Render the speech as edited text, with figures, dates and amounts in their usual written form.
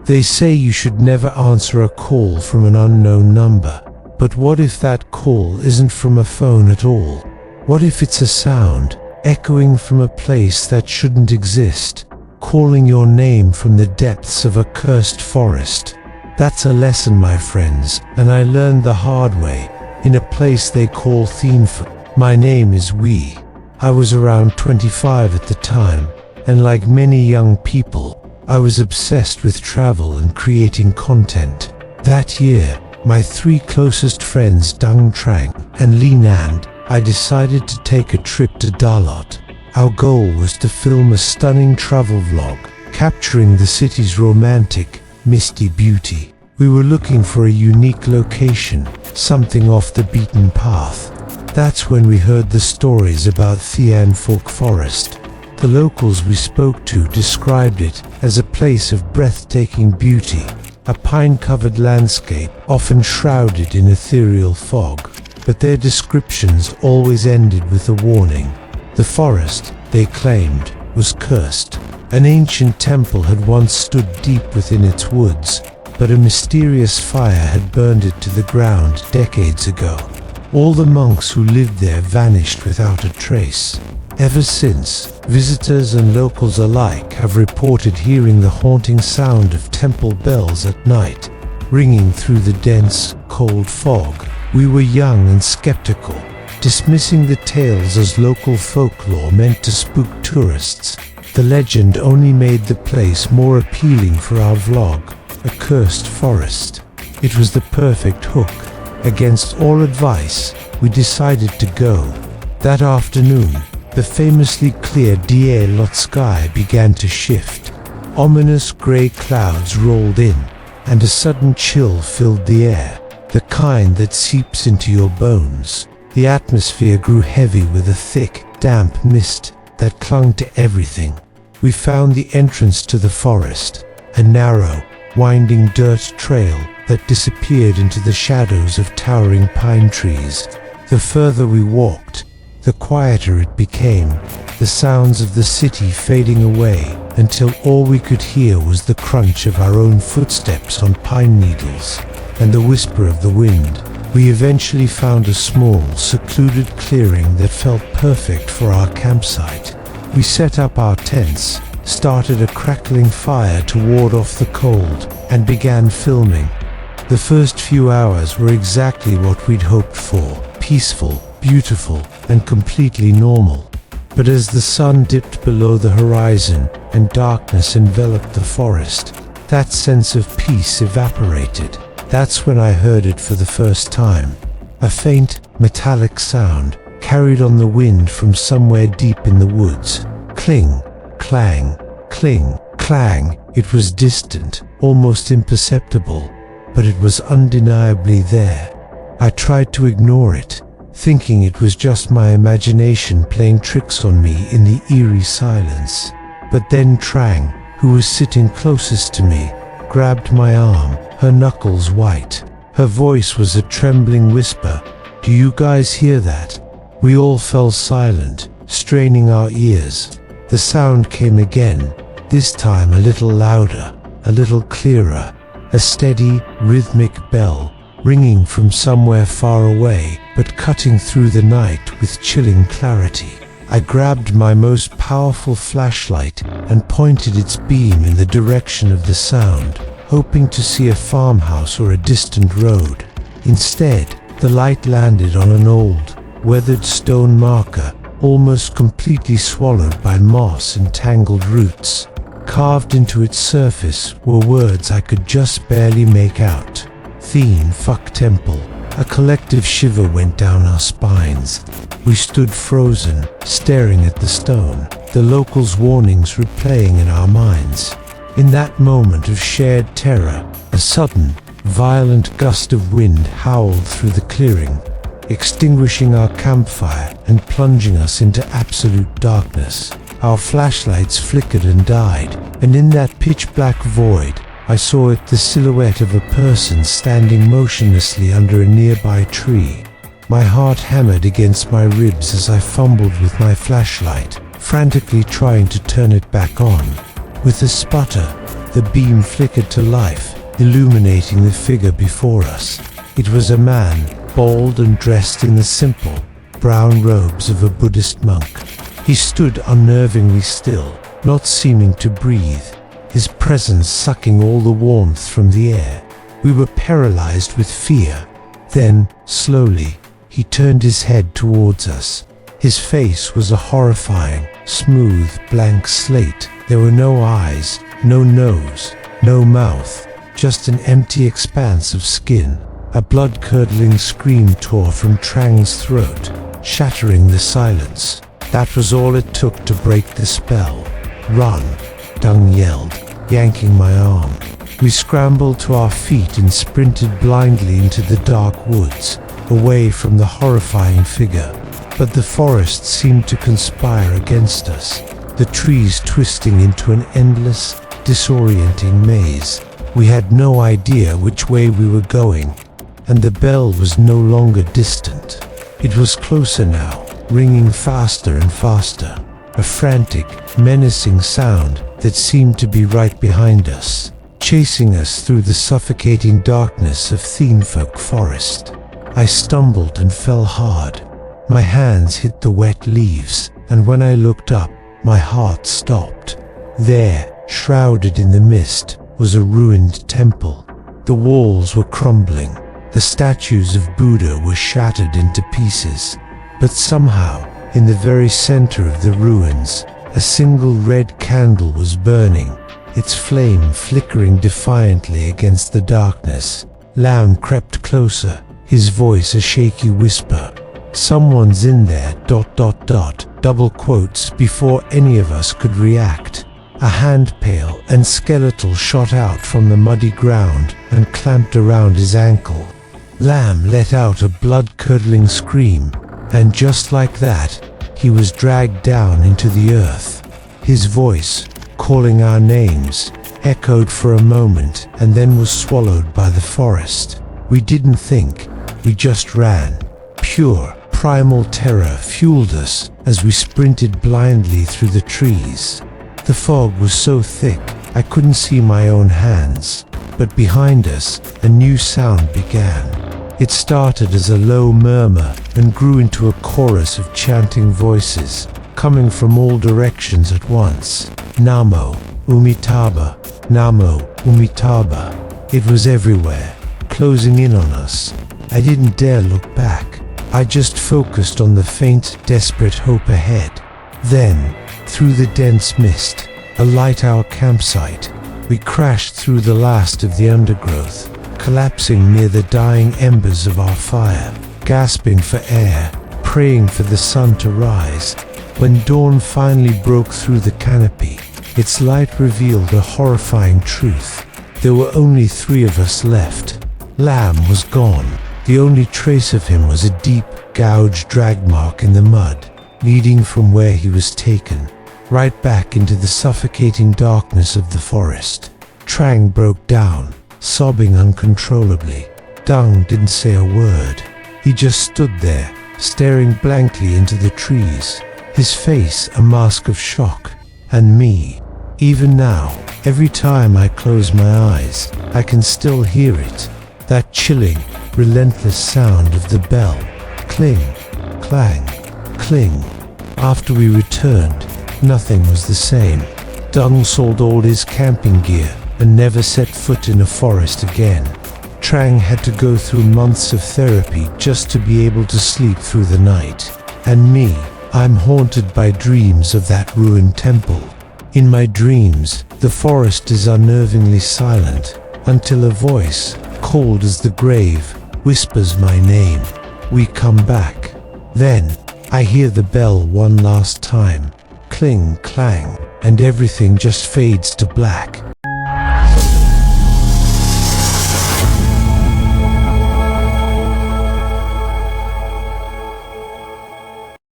They say you should never answer a call from an unknown number. But what if that call isn't from a phone at all? What if it's a sound, echoing from a place that shouldn't exist, calling your name from the depths of a cursed forest? That's a lesson, my friends, and I learned the hard way, in a place they call Thien Phuc. My name is Wee. I was around 25 at the time, and like many young people, I was obsessed with travel and creating content. That year, my 3 closest friends, Dang Trang and Li Nand, I decided to take a trip to Dalot. Our goal was to film a stunning travel vlog, capturing the city's romantic, misty beauty. We were looking for a unique location, something off the beaten path. That's when we heard the stories about Thien Phuc Forest. The locals we spoke to described it as a place of breathtaking beauty, a pine-covered landscape often shrouded in ethereal fog. But their descriptions always ended with a warning. The forest, they claimed, was cursed. An ancient temple had once stood deep within its woods, but a mysterious fire had burned it to the ground decades ago. All the monks who lived there vanished without a trace. Ever since, visitors and locals alike have reported hearing the haunting sound of temple bells at night, ringing through the dense, cold fog. We were young and skeptical, dismissing the tales as local folklore meant to spook tourists. The legend only made the place more appealing for our vlog, a cursed forest. It was the perfect hook. Against all advice, we decided to go. That afternoon, the famously clear Dalot sky began to shift. Ominous grey clouds rolled in, and a sudden chill filled the air, the kind that seeps into your bones. The atmosphere grew heavy with a thick, damp mist that clung to everything. We found the entrance to the forest, a narrow, winding dirt trail that disappeared into the shadows of towering pine trees. The further we walked, the quieter it became, the sounds of the city fading away until all we could hear was the crunch of our own footsteps on pine needles and the whisper of the wind. We eventually found a small, secluded clearing that felt perfect for our campsite. We set up our tents, started a crackling fire to ward off the cold, and began filming. The first few hours were exactly what we'd hoped for, peaceful, beautiful, and completely normal. But as the sun dipped below the horizon and darkness enveloped the forest, that sense of peace evaporated. That's when I heard it for the first time. A faint, metallic sound carried on the wind from somewhere deep in the woods. Cling, clang, cling, clang. It was distant, almost imperceptible, but it was undeniably there. I tried to ignore it, thinking it was just my imagination playing tricks on me in the eerie silence. But then Trang, who was sitting closest to me, grabbed my arm, her knuckles white. Her voice was a trembling whisper. "Do you guys hear that?" We all fell silent, straining our ears. The sound came again, this time a little louder, a little clearer, a steady, rhythmic bell, ringing from somewhere far away, but cutting through the night with chilling clarity. I grabbed my most powerful flashlight and pointed its beam in the direction of the sound, hoping to see a farmhouse or a distant road. Instead, the light landed on an old, weathered stone marker, almost completely swallowed by moss and tangled roots. Carved into its surface were words I could just barely make out. Thien Phuc Temple. A collective shiver went down our spines. We stood frozen, staring at the stone, the locals' warnings replaying in our minds. In that moment of shared terror, a sudden, violent gust of wind howled through the clearing, extinguishing our campfire and plunging us into absolute darkness. Our flashlights flickered and died, and in that pitch-black void, I saw the silhouette of a person standing motionlessly under a nearby tree. My heart hammered against my ribs as I fumbled with my flashlight, frantically trying to turn it back on. With a sputter, The beam flickered to life, illuminating the figure before us. It was a man, bald and dressed in the simple, brown robes of a Buddhist monk. He stood unnervingly still, not seeming to breathe, his presence sucking all the warmth from the air. We were paralyzed with fear. Then, slowly, he turned his head towards us. His face was a horrifying, smooth, blank slate. There were no eyes, no nose, no mouth, just an empty expanse of skin. A blood-curdling scream tore from Trang's throat, shattering the silence. That was all it took to break the spell. "Run," Dung yelled, yanking my arm. We scrambled to our feet and sprinted blindly into the dark woods, away from the horrifying figure. But the forest seemed to conspire against us, the trees twisting into an endless, disorienting maze. We had no idea which way we were going, and the bell was no longer distant. It was closer now, ringing faster and faster, a frantic, menacing sound that seemed to be right behind us, chasing us through the suffocating darkness of Thien Phuc Forest. I stumbled and fell hard. My hands hit the wet leaves, and when I looked up, my heart stopped. There, shrouded in the mist, was a ruined temple. The walls were crumbling. The statues of Buddha were shattered into pieces. But somehow, in the very center of the ruins, a single red candle was burning, its flame flickering defiantly against the darkness. Lam crept closer, his voice a shaky whisper. "Someone's in there, ... double quotes before any of us could react. A hand pail and skeletal shot out from the muddy ground and clamped around his ankle. Lam let out a blood-curdling scream, and just like that, he was dragged down into the earth. His voice, calling our names, echoed for a moment and then was swallowed by the forest. We didn't think, we just ran. Pure, primal terror fueled us as we sprinted blindly through the trees. The fog was so thick, I couldn't see my own hands, but behind us, a new sound began. It started as a low murmur and grew into a chorus of chanting voices, coming from all directions at once. Namo, Umitaba, Namo, Umitaba. It was everywhere, closing in on us. I didn't dare look back. I just focused on the faint, desperate hope ahead. Then, through the dense mist, alight our campsite, we crashed through the last of the undergrowth, collapsing near the dying embers of our fire, gasping for air, praying for the sun to rise. When dawn finally broke through the canopy, its light revealed a horrifying truth. There were only 3 of us left. Lam was gone. The only trace of him was a deep, gouged drag mark in the mud, leading from where he was taken, right back into the suffocating darkness of the forest. Trang broke down, sobbing uncontrollably. Dung didn't say a word. He just stood there, staring blankly into the trees, his face a mask of shock. And me, even now, every time I close my eyes, I can still hear it, that chilling, relentless sound of the bell. Cling, clang, cling. After we returned, nothing was the same. Dung sold all his camping gear and never set foot in a forest again. Trang had to go through months of therapy just to be able to sleep through the night. And me, I'm haunted by dreams of that ruined temple. In my dreams, the forest is unnervingly silent, until a voice, cold as the grave, whispers my name. We come back. Then, I hear the bell one last time. Cling, clang, and everything just fades to black.